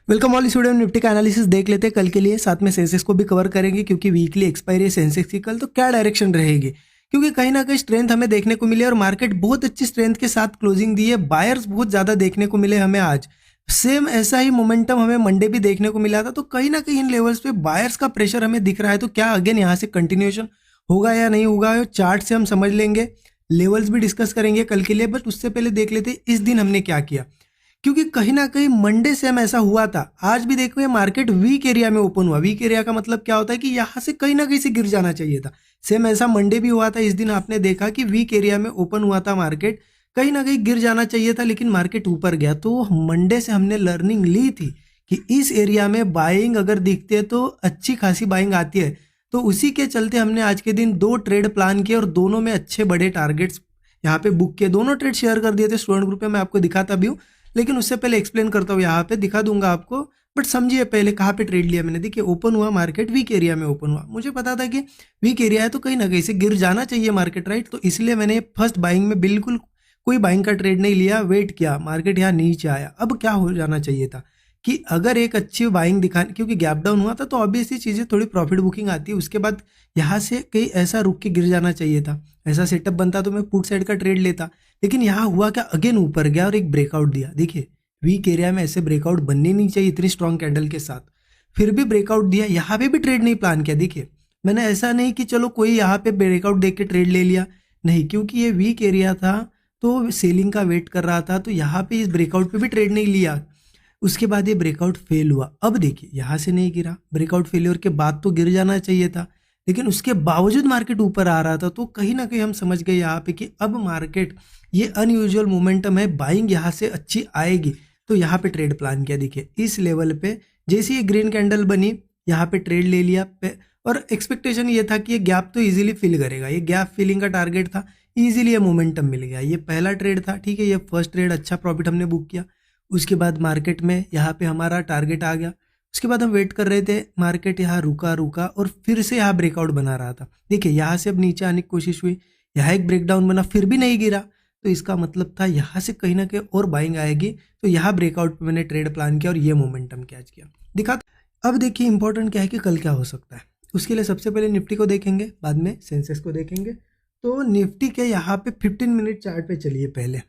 Welcome all student. Nifty का analysis देख लेते हैं कल के लिए, साथ में सेंसेक्स को भी कवर करेंगे क्योंकि वीकली एक्सपायरी है सेंसेक्स की कल, तो क्या डायरेक्शन रहेगी। क्योंकि कहीं ना कहीं स्ट्रेंथ हमें देखने को मिली और मार्केट बहुत अच्छी स्ट्रेंथ के साथ क्लोजिंग दी है। बायर्स बहुत ज्यादा देखने को मिले हमें आज। सेम ऐसा ही मोमेंटम हमें मंडे भी देखने को मिला था, तो कहीं ना कहीं इन लेवल्स पे बायर्स का प्रेशर हमें दिख रहा है। तो क्या अगेन यहाँ से कंटिन्यूएशन होगा या नहीं होगा, चार्ट से हम समझ लेंगे, लेवल्स भी डिस्कस करेंगे कल के लिए। बट उससे पहले देख लेते इस दिन हमने क्या किया, क्योंकि कहीं ना कहीं मंडे से हम ऐसा हुआ था। आज भी देखो ये मार्केट वीक एरिया में ओपन हुआ। वीक एरिया का मतलब क्या होता है कि यहाँ से कहीं ना कहीं से गिर जाना चाहिए था। सेम ऐसा मंडे भी हुआ था। इस दिन आपने देखा कि वीक एरिया में ओपन हुआ था मार्केट, कहीं ना कहीं गिर जाना चाहिए था, लेकिन मार्केट ऊपर गया। तो मंडे से हमने लर्निंग ली थी कि इस एरिया में बाइंग अगर दिखती है तो अच्छी खासी बाइंग आती है। तो उसी के चलते हमने आज के दिन 2 ट्रेड प्लान किए और दोनों में अच्छे बड़े टारगेट्स यहाँ पे बुक किए। दोनों ट्रेड शेयर कर दिए थे स्टूडेंट ग्रुप में, मैं आपको दिखाता भी हूँ, लेकिन उससे पहले एक्सप्लेन करता हूँ, यहाँ पे दिखा दूंगा आपको। बट समझिए पहले कहाँ पे ट्रेड लिया मैंने। देखिए ओपन हुआ मार्केट, वीक एरिया में ओपन हुआ। मुझे पता था कि वीक एरिया है तो कहीं ना कहीं से गिर जाना चाहिए मार्केट, राइट। तो इसलिए मैंने फर्स्ट बाइंग में बिल्कुल कोई बाइंग का ट्रेड नहीं लिया, वेट किया, मार्केट यहाँ नीचे आया। अब क्या हो जाना चाहिए था कि अगर एक अच्छी बाइंग दिखा, क्योंकि गैप डाउन हुआ था तो ऑब्वियसली चीज़ें थोड़ी प्रॉफिट बुकिंग आती है। उसके बाद यहाँ से कहीं ऐसा रुक के गिर जाना चाहिए था। ऐसा सेटअप बनता तो मैं पुट साइड का ट्रेड लेता, लेकिन यहाँ हुआ क्या, अगेन ऊपर गया और एक ब्रेकआउट दिया। देखिए वीक एरिया में ऐसे ब्रेकआउट बनने नहीं चाहिए इतनी स्ट्रॉन्ग कैंडल के साथ, फिर भी ब्रेकआउट दिया। यहाँ पे भी ट्रेड नहीं प्लान किया। देखिए मैंने ऐसा नहीं कि चलो कोई यहाँ पे ब्रेकआउट देख के ट्रेड ले लिया, नहीं, क्योंकि ये वीक एरिया था तो सेलिंग का वेट कर रहा था। तो यहाँ पे इस ब्रेकआउट पे भी ट्रेड नहीं लिया। उसके बाद ये ब्रेकआउट फेल हुआ। अब देखिए यहाँ से नहीं गिरा, ब्रेकआउट फेलियर के बाद तो गिर जाना चाहिए था, लेकिन उसके बावजूद मार्केट ऊपर आ रहा था। तो कहीं ना कहीं हम समझ गए यहाँ पे कि अब मार्केट ये अनयूजुअल मोमेंटम है, बाइंग यहाँ से अच्छी आएगी। तो यहाँ पे ट्रेड प्लान किया। देखिए इस लेवल पे जैसे ये ग्रीन कैंडल बनी, यहाँ पे ट्रेड ले लिया और एक्सपेक्टेशन ये था कि ये गैप तो इजीली फिल करेगा। ये गैप फिलिंग का टारगेट था, इजीली ये मोमेंटम मिल गया। ये पहला ट्रेड था, ठीक है, ये फर्स्ट ट्रेड, अच्छा प्रॉफिट हमने बुक किया। उसके बाद मार्केट में यहाँ पे हमारा टारगेट आ गया। उसके बाद हम वेट कर रहे थे, मार्केट यहाँ रुका रुका और फिर से यहाँ ब्रेकआउट बना रहा था। देखिए यहाँ से अब नीचे आने की कोशिश हुई, यहाँ एक ब्रेकडाउन बना, फिर भी नहीं गिरा। तो इसका मतलब था यहाँ से कहीं ना कहीं और बाइंग आएगी। तो यहाँ ब्रेकआउट पे मैंने ट्रेड प्लान किया और ये मोमेंटम कैच किया, दिखा। अब देखिए इंपॉर्टेंट क्या है कि कल क्या हो सकता है। उसके लिए सबसे पहले निफ्टी को देखेंगे, बाद में सेंसेक्स को देखेंगे। तो निफ्टी के यहाँ पे 15 मिनट चार्ट पे चलिए। पहले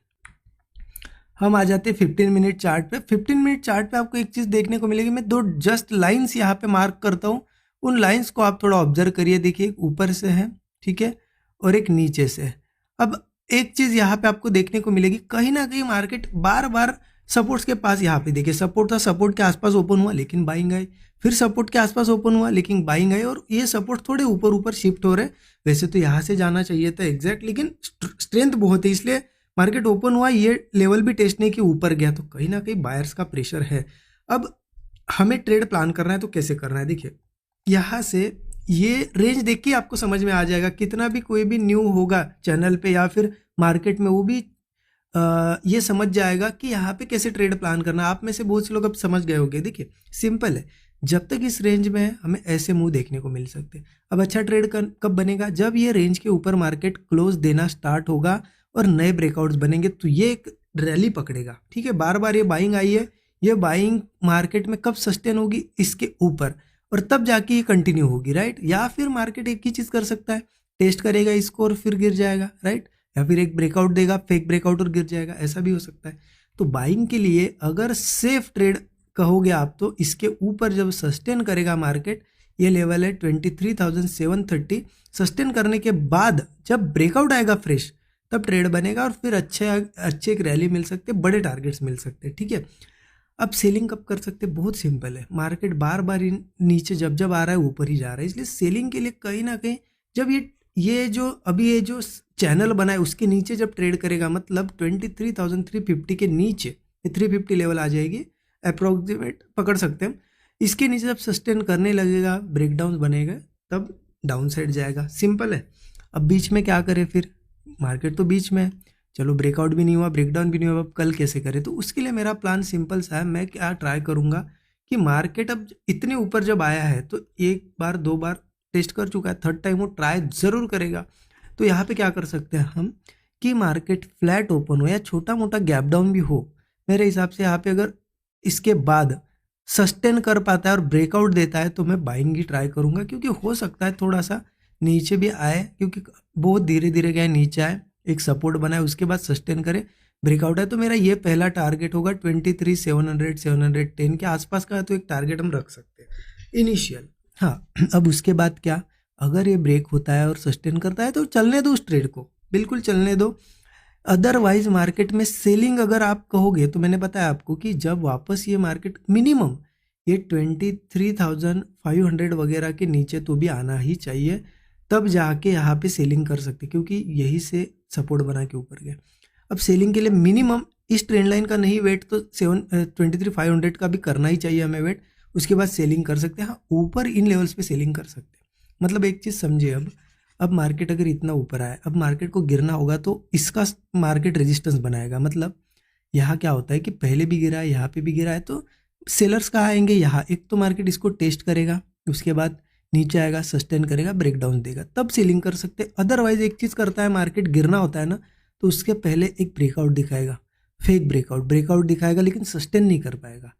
हम आ जाते हैं 15 मिनट चार्ट पे। 15 मिनट चार्ट पे आपको एक चीज़ देखने को मिलेगी। मैं 2 जस्ट लाइंस यहाँ पे मार्क करता हूँ, उन लाइंस को आप थोड़ा ऑब्जर्व करिए। देखिए एक ऊपर से है, ठीक है, और एक नीचे से है। अब एक चीज़ यहाँ पे आपको देखने को मिलेगी, कहीं ना कहीं मार्केट बार बार सपोर्ट्स के पास, यहाँ पे देखिए सपोर्ट था, सपोर्ट के आसपास ओपन हुआ लेकिन बाइंग आई, फिर सपोर्ट के आसपास ओपन हुआ लेकिन बाइंग आई, और ये सपोर्ट थोड़े ऊपर ऊपर शिफ्ट हो रहे। वैसे तो यहाँ से जाना चाहिए था एग्जैक्ट, लेकिन स्ट्रेंथ बहुत है इसलिए मार्केट ओपन हुआ, ये लेवल भी टेस्ट नहीं कि ऊपर गया। तो कहीं ना कहीं बायर्स का प्रेशर है। अब हमें ट्रेड प्लान करना है तो कैसे करना है। देखिए यहाँ से ये रेंज देख के आपको समझ में आ जाएगा। कितना भी कोई भी न्यू होगा चैनल पे या फिर मार्केट में, वो भी ये समझ जाएगा कि यहाँ पे कैसे ट्रेड प्लान करना है। आप में से बहुत से लोग अब समझ गए होंगे। देखिए सिंपल है, जब तक इस रेंज में है हमें ऐसे मूव देखने को मिल सकते हैं। अब अच्छा ट्रेड कब बनेगा, जब ये रेंज के ऊपर मार्केट क्लोज देना स्टार्ट होगा और नए ब्रेकआउट्स बनेंगे, तो ये एक रैली पकड़ेगा। ठीक है, बार बार ये बाइंग आई है, ये बाइंग मार्केट में कब सस्टेन होगी, इसके ऊपर, और तब जाके ये कंटिन्यू होगी, राइट। या फिर मार्केट एक ही चीज़ कर सकता है, टेस्ट करेगा इसको और फिर गिर जाएगा, राइट। या फिर एक ब्रेकआउट देगा, फेक ब्रेकआउट और गिर जाएगा, ऐसा भी हो सकता है। तो बाइंग के लिए अगर सेफ ट्रेड कहोगे आप, तो इसके ऊपर जब सस्टेन करेगा मार्केट, ये लेवल है 23,730, सस्टेन करने के बाद जब ब्रेकआउट आएगा फ्रेश, तब ट्रेड बनेगा और फिर अच्छे एक रैली मिल सकते, बड़े टारगेट्स मिल सकते, ठीक है। अब सेलिंग कब कर सकते, बहुत सिंपल है। मार्केट बार बार नीचे जब जब आ रहा है ऊपर ही जा रहा है, इसलिए सेलिंग के लिए कहीं ना कहीं जब ये जो अभी ये जो चैनल बना है उसके नीचे जब ट्रेड करेगा, मतलब 23,350 के नीचे, 350 लेवल आ जाएगी अप्रोक्सीमेट, पकड़ सकते हैं। इसके नीचे जब सस्टेन करने लगेगा, ब्रेकडाउन बनेगा, तब डाउन साइड जाएगा, सिंपल है। अब बीच में क्या करें फिर, मार्केट तो बीच में है, चलो ब्रेकआउट भी नहीं हुआ, ब्रेकडाउन भी नहीं हुआ, अब कल कैसे करें। तो उसके लिए मेरा प्लान सिंपल सा है। मैं क्या ट्राई करूंगा कि मार्केट अब इतने ऊपर जब आया है तो एक बार 2 बार टेस्ट कर चुका है, थर्ड टाइम वो ट्राई ज़रूर करेगा। तो यहाँ पे क्या कर सकते हैं हम कि मार्केट फ्लैट ओपन हो या छोटा मोटा गैप डाउन भी हो, मेरे हिसाब से यहाँ पे अगर इसके बाद सस्टेन कर पाता है और ब्रेकआउट देता है तो मैं बाइंग ही ट्राई करूंगा, क्योंकि हो सकता है थोड़ा सा नीचे भी आए, क्योंकि बहुत धीरे धीरे गया नीचे आए, एक सपोर्ट बनाए, उसके बाद सस्टेन करे, ब्रेकआउट है। तो मेरा ये पहला टारगेट होगा 23,700 710 के आसपास का, तो एक टारगेट हम रख सकते हैं इनिशियल। हाँ, अब उसके बाद क्या, अगर ये ब्रेक होता है और सस्टेन करता है तो चलने दो उस ट्रेड को, बिल्कुल चलने दो। अदरवाइज मार्केट में सेलिंग अगर आप कहोगे तो मैंने बताया आपको कि जब वापस ये मार्केट मिनिमम ये 23,500 वगैरह के नीचे तो भी आना ही चाहिए, तब जाके यहाँ पे सेलिंग कर सकते, क्योंकि यही से सपोर्ट बना के ऊपर गया। अब सेलिंग के लिए मिनिमम इस ट्रेंड लाइन का नहीं वेट तो 23,500 का भी करना ही चाहिए हमें वेट, उसके बाद सेलिंग कर सकते हैं। हाँ, ऊपर इन लेवल्स पे सेलिंग कर सकते हैं। मतलब एक चीज़ समझिए, अब मार्केट अगर इतना ऊपर आया, अब मार्केट को गिरना होगा तो इसका मार्केट रेजिस्टेंस बनाएगा। मतलब यहाँ क्या होता है कि पहले भी गिरा है, यहाँ पे भी गिरा है, तो सेलर्स कहाँ आएंगे, यहाँ। एक तो मार्केट इसको टेस्ट करेगा, उसके बाद नीचे आएगा, सस्टेन करेगा, ब्रेकडाउन देगा, तब सेलिंग कर सकते हैं। अदरवाइज एक चीज़ करता है, मार्केट गिरना होता है ना, तो उसके पहले एक ब्रेकआउट दिखाएगा, फेक ब्रेकआउट दिखाएगा, लेकिन सस्टेन नहीं कर पाएगा।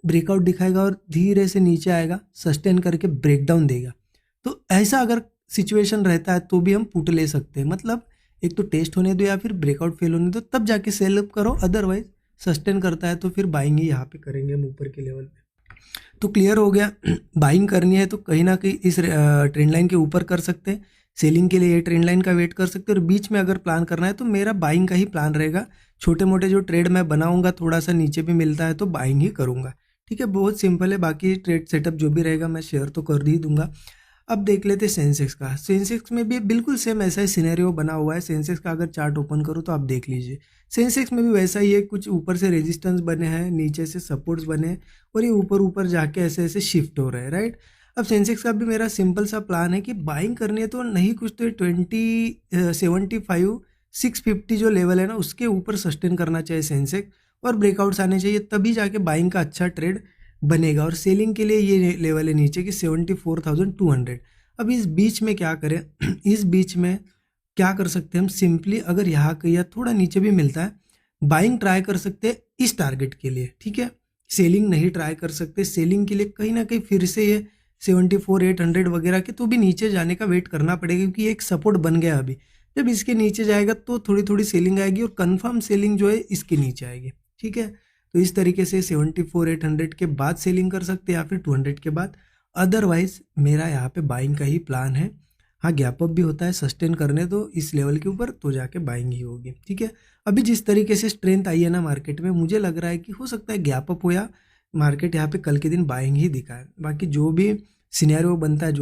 ब्रेकआउट दिखाएगा और धीरे से नीचे आएगा, सस्टेन करके ब्रेकडाउन देगा। तो ऐसा अगर सिचुएशन रहता है तो भी हम पुट ले सकते हैं। मतलब एक तो टेस्ट होने दो या फिर ब्रेकआउट फेल होने दो, तब जाके सेल अप करो। अदरवाइज सस्टेन करता है तो फिर बाइंग ही यहाँ पे करेंगे हम ऊपर के लेवल पे। तो क्लियर हो गया, बाइंग करनी है तो कहीं ना कहीं इस ट्रेंड लाइन के ऊपर कर सकते हैं, सेलिंग के लिए ये ट्रेंड लाइन का वेट कर सकते हैं, और बीच में अगर प्लान करना है तो मेरा बाइंग का ही प्लान रहेगा। छोटे मोटे जो ट्रेड मैं बनाऊंगा, थोड़ा सा नीचे भी मिलता है तो बाइंग ही करूंगा। ठीक है, बहुत सिंपल है। बाकी ट्रेड सेटअप जो भी रहेगा मैं शेयर तो कर ही दूंगा। अब देख लेते हैं सेंसेक्स का। सेंसेक्स में भी बिल्कुल सेम ऐसा ही सिनेरियो बना हुआ है। सेंसेक्स का अगर चार्ट ओपन करो तो आप देख लीजिए, सेंसेक्स में भी वैसा ही है, कुछ ऊपर से रेजिस्टेंस बने हैं, नीचे से सपोर्ट्स बने हैं, और ये ऊपर ऊपर जाके ऐसे ऐसे शिफ्ट हो रहे हैं, राइट। अब सेंसेक्स का भी मेरा सिंपल सा प्लान है कि बाइंग करनी है तो नहीं कुछ तो 75,650 जो लेवल है ना, उसके ऊपर सस्टेन करना चाहिए सेंसेक्स, और ब्रेकआउट्स आने चाहिए, तभी जाके बाइंग का अच्छा ट्रेड बनेगा। और सेलिंग के लिए ये लेवल है नीचे की 74,200। अब इस बीच में क्या करें इस बीच में क्या कर सकते हैं हम, सिंपली अगर यहाँ का या थोड़ा नीचे भी मिलता है, बाइंग ट्राई कर सकते हैं इस टारगेट के लिए। ठीक है, सेलिंग नहीं ट्राई कर सकते। सेलिंग के लिए कहीं ना कहीं फिर से ये 74,800 वगैरह के तो भी नीचे जाने का वेट करना पड़ेगा, क्योंकि एक सपोर्ट बन गया अभी। जब इसके नीचे जाएगा तो थोड़ी थोड़ी सेलिंग आएगी, और कंफर्म सेलिंग जो है इसके नीचे आएगी। ठीक है, तो इस तरीके से 74,800 के बाद सेलिंग कर सकते हैं, या फिर 200 के बाद। अदरवाइज मेरा यहाँ पे बाइंग का ही प्लान है। हाँ, गैप अप भी होता है, सस्टेन करने दो इस लेवल के ऊपर तो जाके बाइंग ही होगी। ठीक है, अभी जिस तरीके से स्ट्रेंथ आई है ना मार्केट में, मुझे लग रहा है कि हो सकता है गैप अप हो या मार्केट यहाँ पे कल के दिन बाइंग ही दिखाए। बाकी जो भी सिनेरियो बनता है, जो